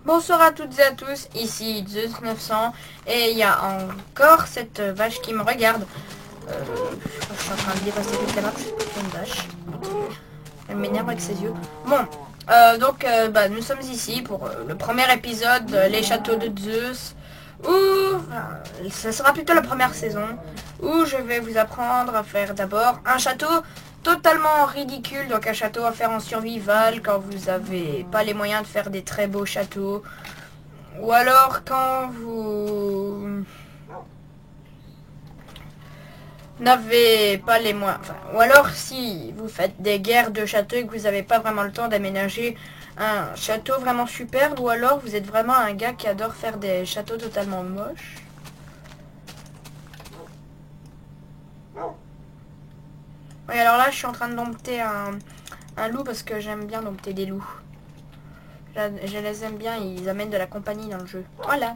Bonsoir à toutes et à tous, ici Zeus 900 et il y a encore cette vache qui me regarde. Je suis en train de dépasser toute la map, c'est une vache. Elle m'énerve avec ses yeux. Bon, nous sommes ici pour le premier épisode de Les Châteaux de Zeus, où ce sera plutôt la première saison, où je vais vous apprendre à faire d'abord un château totalement ridicule, donc un château à faire en survival quand vous n'avez pas les moyens de faire des très beaux châteaux, ou alors quand vous n'avez pas les moyens, ou alors si vous faites des guerres de châteaux et que vous n'avez pas vraiment le temps d'aménager un château vraiment superbe, ou alors vous êtes vraiment un gars qui adore faire des châteaux totalement moches. Oui, alors là je suis en train de dompter un loup parce que j'aime bien dompter des loups. Je les aime bien, ils amènent de la compagnie dans le jeu. Voilà.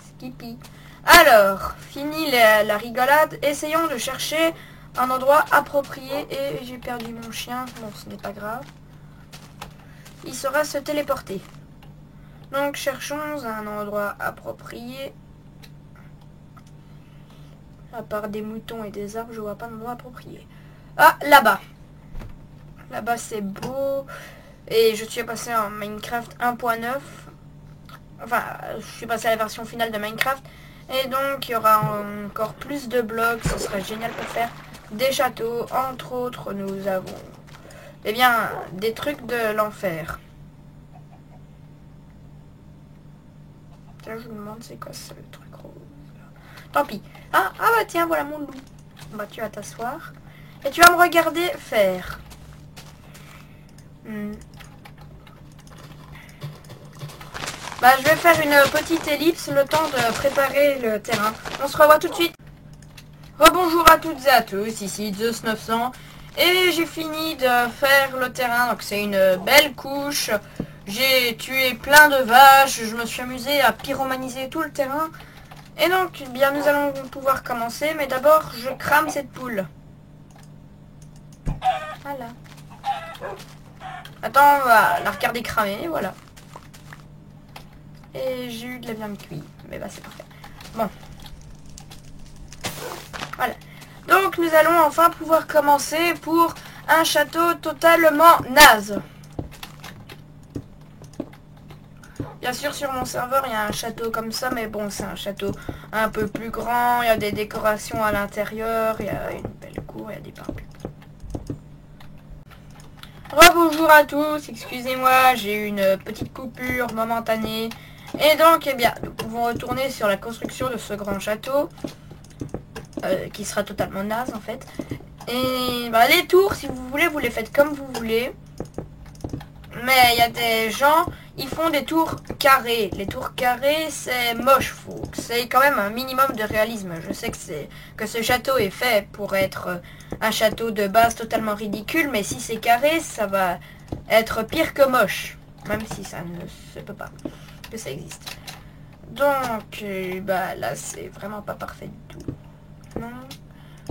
Skippy. Alors, fini la rigolade. Essayons de chercher un endroit approprié. Et j'ai perdu mon chien. Bon, ce n'est pas grave. Il saura se téléporter. Donc, cherchons un endroit approprié. À part des moutons et des arbres, je vois pas d'endroit approprié. Ah, là-bas. Là-bas, c'est beau. Et je suis passé en Minecraft 1.9. Enfin, je suis passé à la version finale de Minecraft. Et donc, il y aura encore plus de blocs. Ce serait génial pour faire des châteaux. Entre autres, nous avons, eh bien, des trucs de l'enfer. Tiens, je me demande c'est quoi ce truc rose. Tant pis. Ah bah tiens, voilà mon loup. Bah, tu vas t'asseoir. Et tu vas me regarder faire. Bah, je vais faire une petite ellipse, le temps de préparer le terrain. On se revoit tout de suite. Rebonjour à toutes et à tous, ici Zeus 900. Et j'ai fini de faire le terrain, donc c'est une belle couche. J'ai tué plein de vaches, je me suis amusé à pyromaniser tout le terrain. Et donc, eh bien, nous allons pouvoir commencer, mais d'abord, je crame cette poule. Voilà. Attends, on va la regarder cramer, voilà. Et j'ai eu de la viande cuite, mais bah c'est parfait. Bon. Voilà. Donc nous allons enfin pouvoir commencer pour un château totalement naze. Bien sûr, sur mon serveur, il y a un château comme ça, mais bon, c'est un château un peu plus grand. Il y a des décorations à l'intérieur, il y a une belle cour, il y a des barbus. Rebonjour à tous, excusez-moi, j'ai eu une petite coupure momentanée. Et donc, eh bien, nous pouvons retourner sur la construction de ce grand château, qui sera totalement naze en fait. Et bah, les tours, si vous voulez, vous les faites comme vous voulez. Mais il y a des gens, ils font des tours carrés. Les tours carrés, c'est moche. C'est quand même un minimum de réalisme. Je sais que ce château est fait pour être un château de base totalement ridicule, mais si c'est carré, ça va être pire que moche. Même si ça ne se peut pas, que ça existe. Donc, bah là, c'est vraiment pas parfait du tout. Non,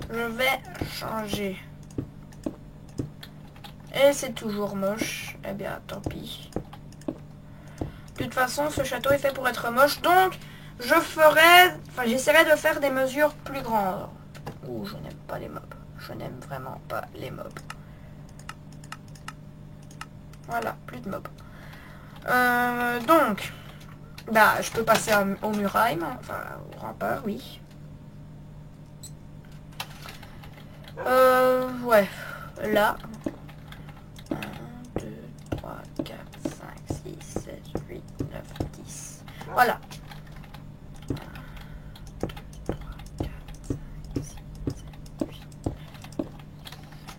je vais changer. Et c'est toujours moche. Eh bien, tant pis. De toute façon, ce château est fait pour être moche. Donc, j'essaierai de faire des mesures plus grandes. Ouh, je n'aime pas les mobs. Je n'aime vraiment pas les mobs. Voilà, plus de mobs. Donc, bah, je peux passer au muraille, enfin, au rempart, oui. Ouais, là. 1, 2, 3, 4, 5, 6, 7, 8, 9, 10. Voilà. 1, 2, 3, 4, 5, 6, 7, 8.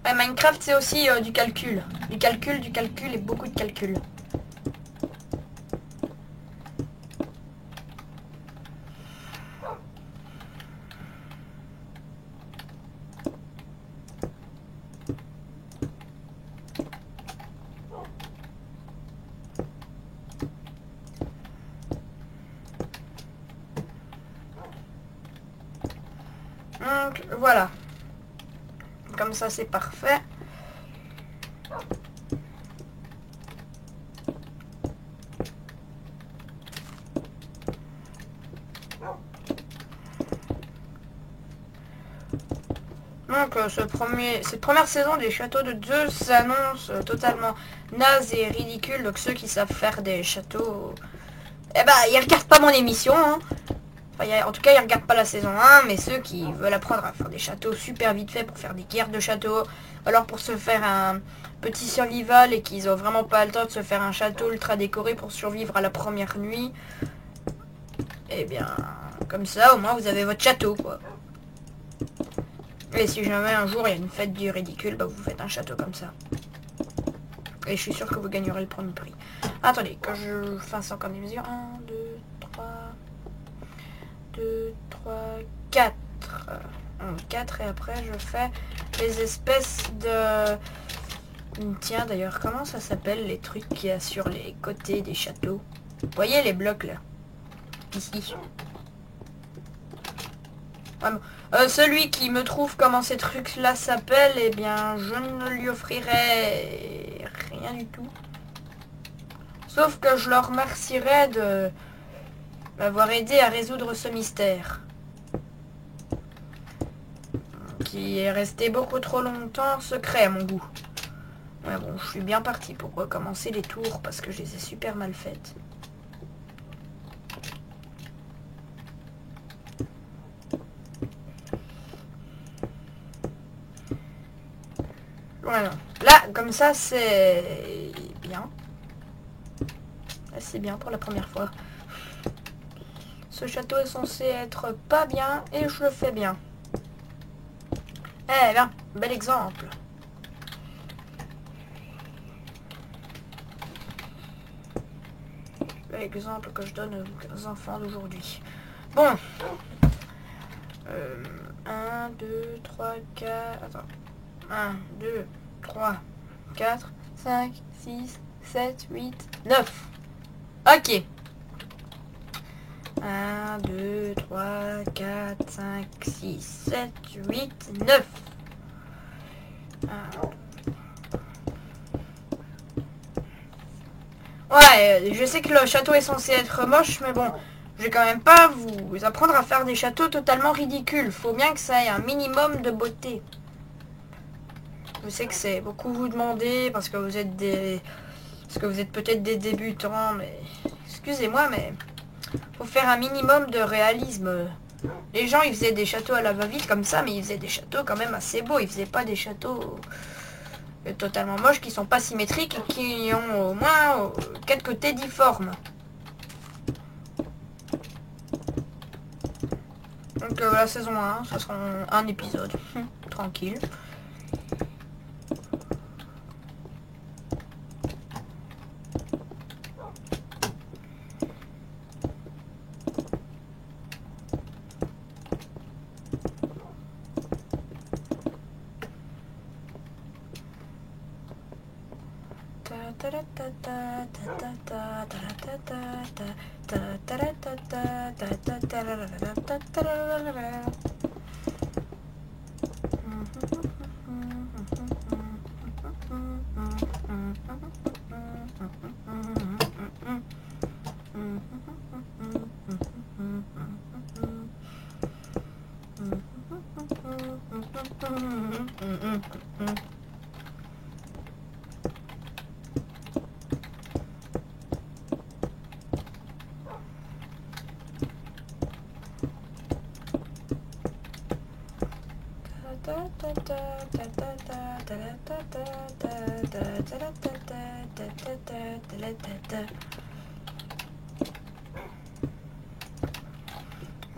Ouais, Minecraft, c'est aussi du calcul. Du calcul et beaucoup de calcul. Donc voilà, comme ça c'est parfait. donc cette première saison des châteaux de 2 s'annonce totalement naze et ridicule. Donc ceux qui savent faire des châteaux, eh ben ils regardent pas mon émission, hein. Enfin, en tout cas ils regardent pas la saison 1, mais ceux qui veulent apprendre à faire des châteaux super vite fait pour faire des guerres de châteaux, alors pour se faire un petit survival et qu'ils ont vraiment pas le temps de se faire un château ultra décoré pour survivre à la première nuit, eh bien comme ça au moins vous avez votre château quoi. Et si jamais un jour il y a une fête du ridicule, bah vous faites un château comme ça. Et je suis sûr que vous gagnerez le premier prix. Attendez, que je fasse encore des mesures. 1, 2, 3, 2, 3, 4. 4 et après je fais les espèces de... Tiens d'ailleurs, comment ça s'appelle les trucs qu'il y a sur les côtés des châteaux? Vous voyez les blocs là? Ici. Celui qui me trouve comment ces trucs là s'appellent, eh bien je ne lui offrirai rien du tout. Sauf que je leur remercierai de m'avoir aidé à résoudre ce mystère. Qui est resté beaucoup trop longtemps secret à mon goût. Ouais bon, je suis bien parti pour recommencer les tours parce que je les ai super mal faites. Voilà. Là, comme ça, c'est bien. Là, c'est bien pour la première fois. Ce château est censé être pas bien et je le fais bien. Eh bien, bel exemple. Bel exemple que je donne aux enfants d'aujourd'hui. Bon. 1, 2, 3, 4... Attends. 1, 2, 3, 4, 5, 6, 7, 8, 9. Ok. 1, 2, 3, 4, 5, 6, 7, 8, 9. Ouais, je sais que le château est censé être moche, mais bon, je vais quand même pas vous apprendre à faire des châteaux totalement ridicules. Faut bien que ça ait un minimum de beauté. Je sais que c'est beaucoup vous demander parce que vous êtes peut-être des débutants, mais excusez-moi, mais faut faire un minimum de réalisme. Les gens ils faisaient des châteaux à la va-vite comme ça, mais ils faisaient des châteaux quand même assez beaux. Ils faisaient pas des châteaux totalement moches qui sont pas symétriques et qui ont au moins 4 côtés difformes. Donc la saison 1, ça sera un épisode. Tranquille.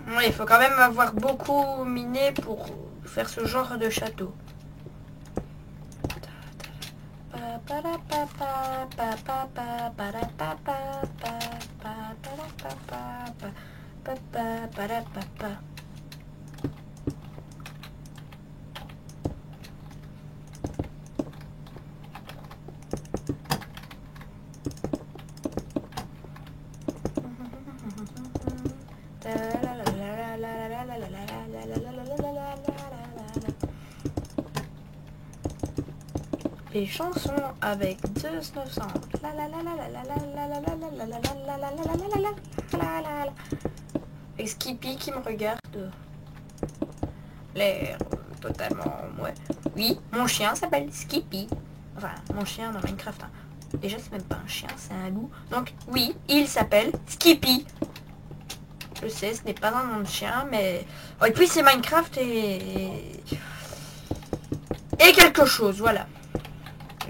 Ouais, il faut quand même avoir beaucoup miné pour faire ce genre de château. Les chansons avec 2900. Avec Skippy qui me regarde. L'air totalement... Ouais. Oui, mon chien s'appelle Skippy. Enfin, mon chien dans Minecraft. Hein. Déjà, c'est même pas un chien, c'est un loup. Donc, oui, il s'appelle Skippy. Je sais, ce n'est pas un nom de chien, mais... Oh, et puis, c'est Minecraft et... Et quelque chose, voilà.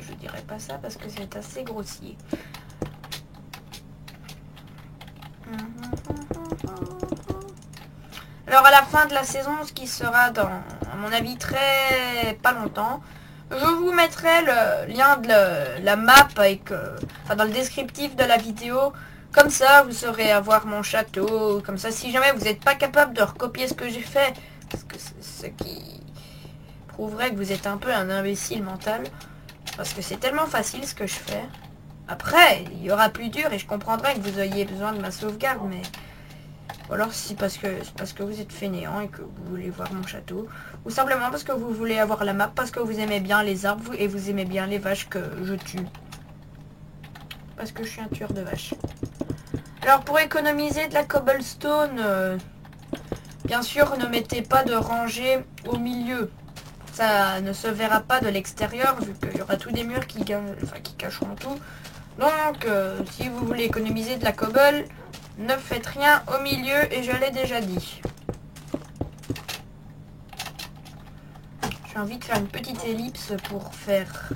Je dirais pas ça parce que c'est assez grossier. Alors à la fin de la saison, ce qui sera dans, à mon avis, très pas longtemps, je vous mettrai le lien de la map avec, enfin, dans le descriptif de la vidéo. Comme ça, vous saurez avoir mon château. Comme ça, si jamais vous n'êtes pas capable de recopier ce que j'ai fait, parce que c'est ce qui prouverait que vous êtes un peu un imbécile mental, parce que c'est tellement facile ce que je fais. Après, il y aura plus dur et je comprendrai que vous ayez besoin de ma sauvegarde, mais... Ou alors c'est parce que vous êtes fainéant et que vous voulez voir mon château. Ou simplement parce que vous voulez avoir la map, parce que vous aimez bien les arbres et vous aimez bien les vaches que je tue. Parce que je suis un tueur de vaches. Alors pour économiser de la cobblestone, bien sûr ne mettez pas de rangée au milieu. Ça ne se verra pas de l'extérieur vu qu'il y aura tous des murs qui cacheront tout. Donc si vous voulez économiser de la cobble, ne faites rien au milieu et je l'ai déjà dit. J'ai envie de faire une petite ellipse pour faire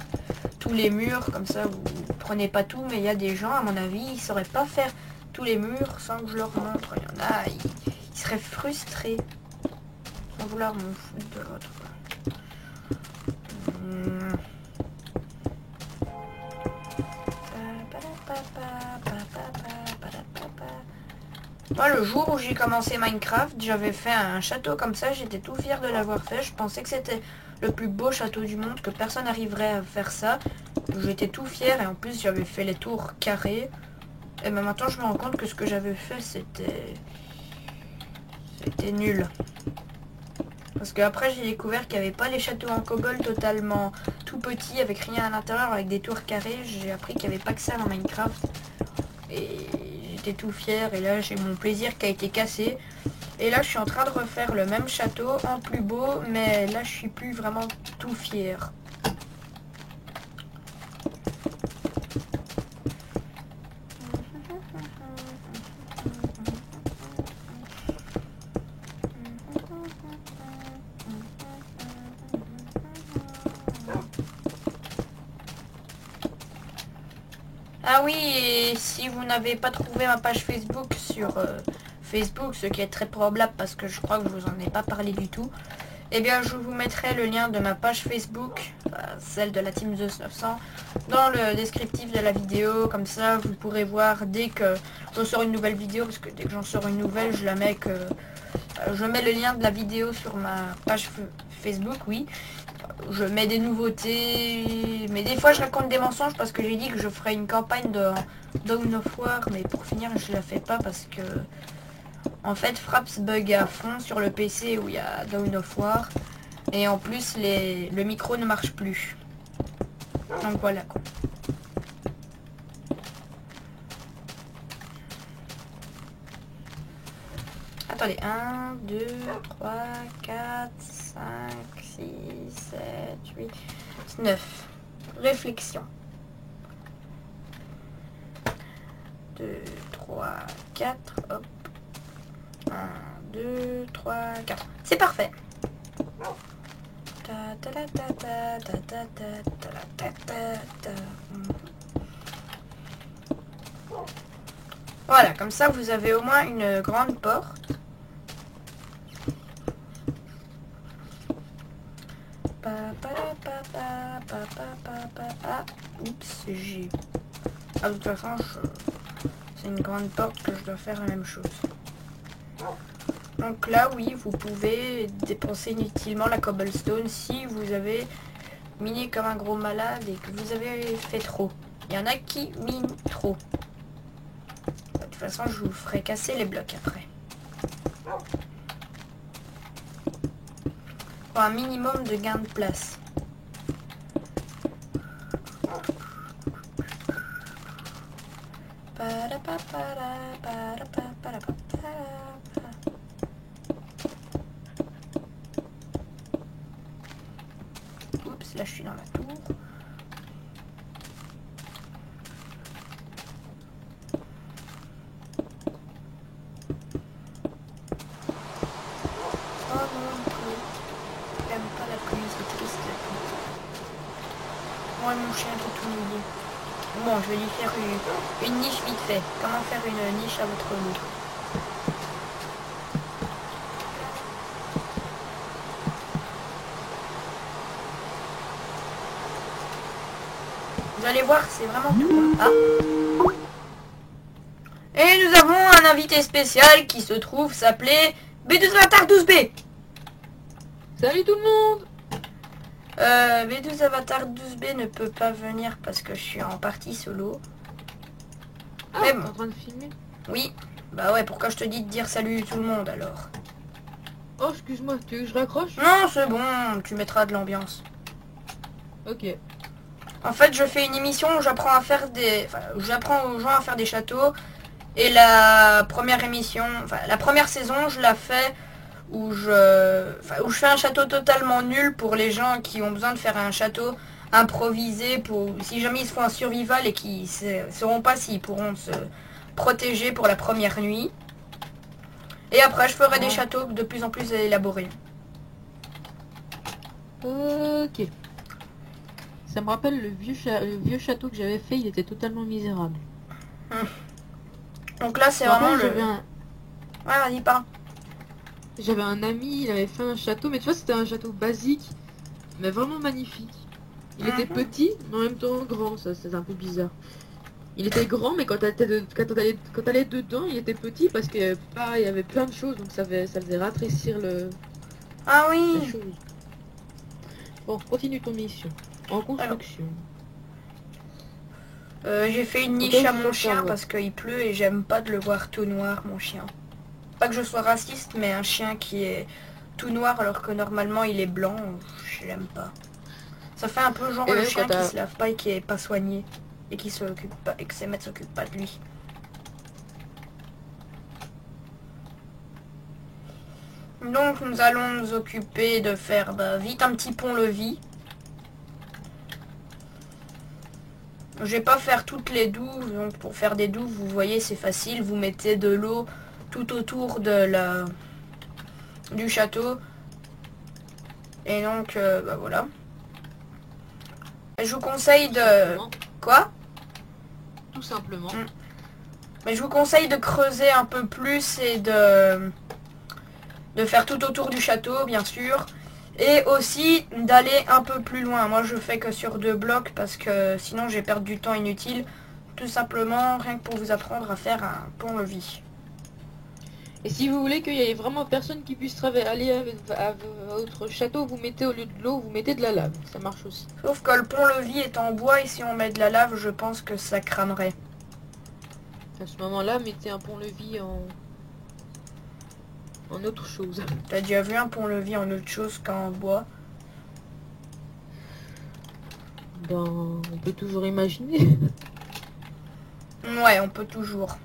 tous les murs, comme ça vous prenez pas tout, mais il y a des gens, à mon avis, ils sauraient pas faire tous les murs sans que je leur montre. Il y en a, ils seraient frustrés sans vouloir m'en foutre de l'autre. Moi, le jour où j'ai commencé Minecraft, j'avais fait un château comme ça, j'étais tout fier de l'avoir fait. Je pensais que c'était le plus beau château du monde, que personne n'arriverait à faire ça. J'étais tout fier et en plus j'avais fait les tours carrées. Et ben maintenant je me rends compte que ce que j'avais fait c'était nul. Parce que après j'ai découvert qu'il n'y avait pas les châteaux en cobble totalement tout petits avec rien à l'intérieur, avec des tours carrées. J'ai appris qu'il n'y avait pas que ça dans Minecraft. Et j'étais tout fier et là j'ai mon plaisir qui a été cassé. Et là je suis en train de refaire le même château en plus beau, mais là je suis plus vraiment tout fier. Ah oui, et si vous n'avez pas trouvé ma page Facebook sur Facebook, ce qui est très probable parce que je crois que je vous en ai pas parlé du tout, eh bien je vous mettrai le lien de ma page Facebook, celle de la Team Zeus 900, dans le descriptif de la vidéo. Comme ça vous pourrez voir dès que je sors une nouvelle vidéo, parce que dès que j'en sors une nouvelle, je la mets que... je mets le lien de la vidéo sur ma page Facebook, oui. Je mets des nouveautés, mais des fois je raconte des mensonges parce que j'ai dit que je ferais une campagne de Dawn of War, mais pour finir je la fais pas parce que en fait Fraps bug à fond sur le PC où il y a Dawn of War et en plus le micro ne marche plus. Donc voilà quoi. Attendez, 1, 2, 3, 4, 5, 6, 7, 8, 9. Réflexion. 2, 3, 4, hop. 1, 2, 3, 4. C'est parfait. Voilà, comme ça vous avez au moins une grande porte. Oups, j'ai... Ah, de toute façon, c'est une grande porte que je dois faire la même chose. Donc là, oui, vous pouvez dépenser inutilement la cobblestone si vous avez miné comme un gros malade et que vous avez fait trop. Il y en a qui minent trop. De toute façon, je vous ferai casser les blocs après. Pour un minimum de gain de place. Ouais, mon chien qui est tout mouillé. Bon, je vais lui faire une niche vite fait. Comment faire une niche à votre loup? Vous allez voir, c'est vraiment tout. Ah. Et nous avons un invité spécial qui se trouve s'appeler B12Avatar 12B. Salut tout le monde. B12Avatar 12B ne peut pas venir parce que je suis en partie solo. Ah, Mais t'es bon. en train de filmer? Oui. Bah ouais, pourquoi je te dis de dire salut tout le monde alors? Oh, excuse-moi, tu veux que je raccroche? Non, c'est bon, tu mettras de l'ambiance. Ok. En fait, je fais une émission où j'apprends à faire des... Enfin, où j'apprends aux gens à faire des châteaux. Et la première émission... Enfin, la première saison, je la fais où où je fais un château totalement nul pour les gens qui ont besoin de faire un château improvisé pour... Si jamais ils se font un survival et qui ne sauront pas s'ils pourront se protéger pour la première nuit. Et après, je ferai des châteaux de plus en plus élaborés. Ok. Ça me rappelle le vieux château que j'avais fait, il était totalement misérable. Donc là, c'est Je me vraiment rappelle, le... Ouais, vas-y, parle. J'avais un ami, il avait fait un château, mais tu vois, c'était un château basique, mais vraiment magnifique. Il était petit, mais en même temps grand, ça c'était un peu bizarre. Il était grand, mais quand t'allais dedans, il était petit parce que il y avait plein de choses, donc ça faisait rétrécir Ah la oui. chose. Bon, continue ton mission. En construction. J'ai fait une niche à mon chien parce qu'il pleut et j'aime pas de le voir tout noir, mon chien. Pas que je sois raciste, mais un chien qui est tout noir alors que normalement il est blanc, je l'aime pas. Ça fait un peu genre Et le même chien quand qui se lave pas et qui est pas soigné. Et qui s'occupe pas, et que ses maîtres s'occupent pas de lui. Donc nous allons nous occuper de faire vite un petit pont-levis. Je vais pas faire toutes les douves, donc pour faire des douves, vous voyez c'est facile, vous mettez de l'eau tout autour de du château. Et donc voilà. Et je vous conseille de... Quoi? Tout simplement. Mais je vous conseille de creuser un peu plus et de faire tout autour du château, bien sûr. Et aussi d'aller un peu plus loin. Moi, je fais que sur 2 blocs parce que sinon, j'ai perdu du temps inutile. Tout simplement, rien que pour vous apprendre à faire un pont-levis. Et si vous voulez qu'il y ait vraiment personne qui puisse aller à votre château, vous mettez au lieu de l'eau, vous mettez de la lave. Ça marche aussi. Sauf que le pont-levis est en bois et si on met de la lave, je pense que ça cramerait. À ce moment-là, mettez un pont-levis en autre chose. T'as déjà vu un pont-levis en autre chose qu'en bois? Ben, on peut toujours imaginer. Ouais, on peut toujours.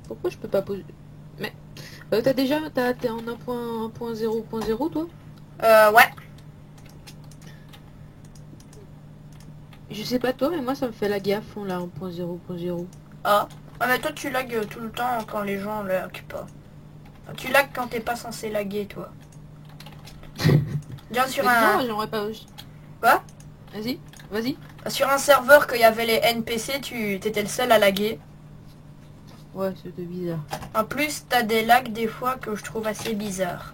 Pourquoi je peux pas poser... Mais, t'es en 1.0.0 toi? Ouais. Je sais pas toi, mais moi ça me fait laguer à fond là, 1.0.0. Ah. Ah mais toi tu lagues tout le temps quand les gens laguent pas. Enfin, tu lagues quand t'es pas censé laguer toi. Bien sur un... Non, j'aimerais pas... Quoi? Vas-y. Sur un serveur qu'il y avait les NPC, tu t'étais le seul à laguer. Ouais, c'était bizarre. En plus, t'as des lags des fois que je trouve assez bizarres.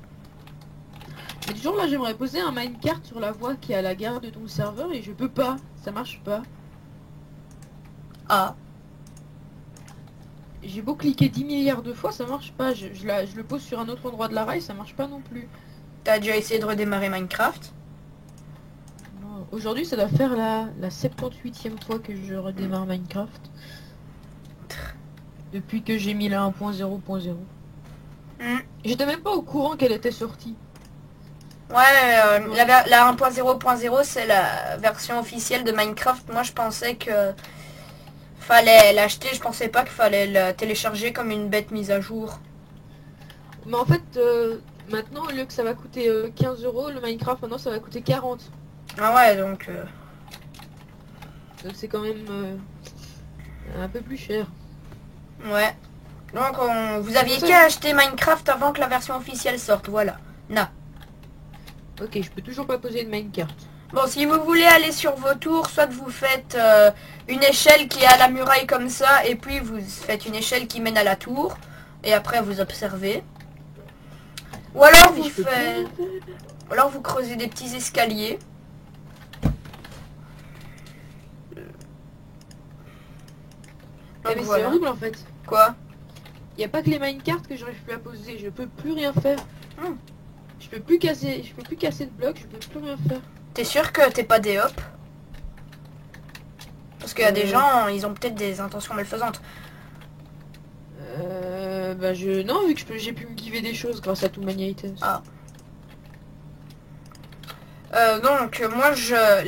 Mais toujours là, j'aimerais poser un minecart sur la voie qui est à la gare de ton serveur et je peux pas. Ça marche pas. Ah. J'ai beau cliquer 10 milliards de fois, ça marche pas. Je le pose sur un autre endroit de la rail, ça marche pas non plus. T'as déjà essayé de redémarrer Minecraft? Non. Aujourd'hui, ça doit faire la 78e fois que je redémarre Minecraft. Depuis que j'ai mis la 1.0.0. J'étais même pas au courant qu'elle était sortie. Ouais, la 1.0.0 c'est la version officielle de Minecraft. Moi je pensais que fallait l'acheter, je pensais pas qu'il fallait la télécharger comme une bête mise à jour. Mais en fait, maintenant, au lieu que ça va coûter 15 €, le Minecraft maintenant ça va coûter 40. Ah ouais, donc... Donc c'est quand même un peu plus cher. Ouais. Donc vous aviez qu'à acheter Minecraft avant que la version officielle sorte, voilà. Na. Ok, je peux toujours pas poser de minecart. Bon, si vous voulez aller sur vos tours, soit vous faites une échelle qui est à la muraille comme ça, et puis vous faites une échelle qui mène à la tour, et après vous observez. Ou alors Mais vous je peux faites... pas. Ou alors vous creusez des petits escaliers. Donc Mais c'est voilà. horrible en fait. Quoi? Y a pas que les minecarts que j'arrive plus à poser, je peux plus rien faire. Hmm. Je peux plus casser de blocs, je peux plus rien faire. T'es sûr que t'es pas des hop? Parce qu'il y a des gens, ils ont peut-être des intentions malfaisantes. Bah non, vu que j'ai pu me giver des choses grâce à tout Mania Items. Ah. Donc moi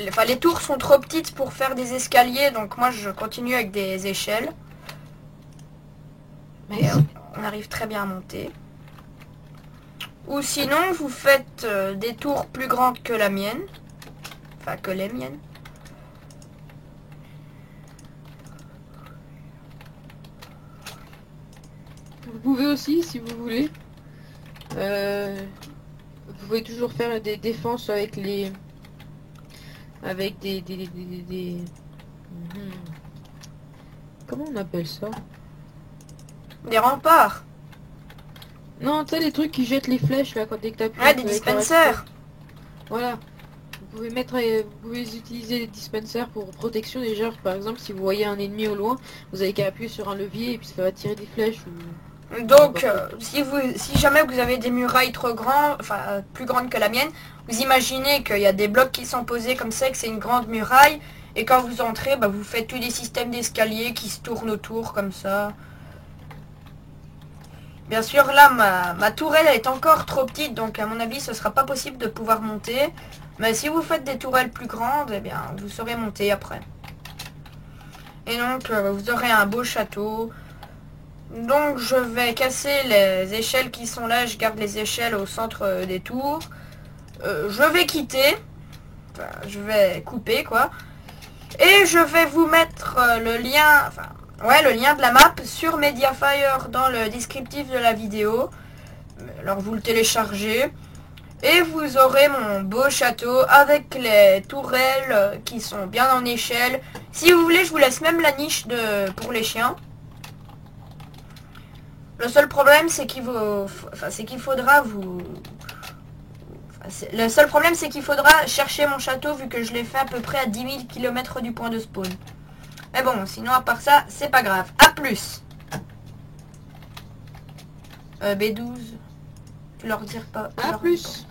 enfin les tours sont trop petites pour faire des escaliers, donc moi je continue avec des échelles. Mais Et on arrive très bien à monter. Ou sinon vous faites des tours plus grandes que la mienne. Enfin que les miennes. vous pouvez aussi, si vous voulez. Vous pouvez toujours faire des défenses avec les... Avec des... Mhm. Comment on appelle ça? Des remparts. Non, tu sais les trucs qui jettent les flèches là quand dès que t'appuies Ouais, des avec la dispensers. reste. Voilà. Vous pouvez utiliser les dispensers pour protection déjà. Par exemple, si vous voyez un ennemi au loin, vous avez qu'à appuyer sur un levier et puis ça va tirer des flèches ou... Donc si jamais vous avez des murailles trop grandes, enfin plus grandes que la mienne, vous imaginez qu'il y a des blocs qui sont posés comme ça, que c'est une grande muraille, et quand vous entrez, bah, vous faites tous des systèmes d'escaliers qui se tournent autour comme ça. Bien sûr, là, ma tourelle elle est encore trop petite, donc à mon avis, ce sera pas possible de pouvoir monter. Mais si vous faites des tourelles plus grandes, eh bien, vous saurez monter après. Et donc, vous aurez un beau château. Donc, je vais casser les échelles qui sont là. Je garde les échelles au centre des tours. Je vais quitter. Enfin, je vais couper, quoi. Et je vais vous mettre le lien... Enfin, ouais, le lien de la map sur Mediafire dans le descriptif de la vidéo. Alors vous le téléchargez et vous aurez mon beau château avec les tourelles qui sont bien en échelle. Si vous voulez, je vous laisse même la niche pour les chiens. Le seul problème, c'est qu'il faudra vous... Le seul problème, c'est qu'il faudra chercher mon château vu que je l'ai fait à peu près à 10 000 km du point de spawn. Mais bon, sinon à part ça, c'est pas grave. A plus. B12. Tu leur dire pas. À plus.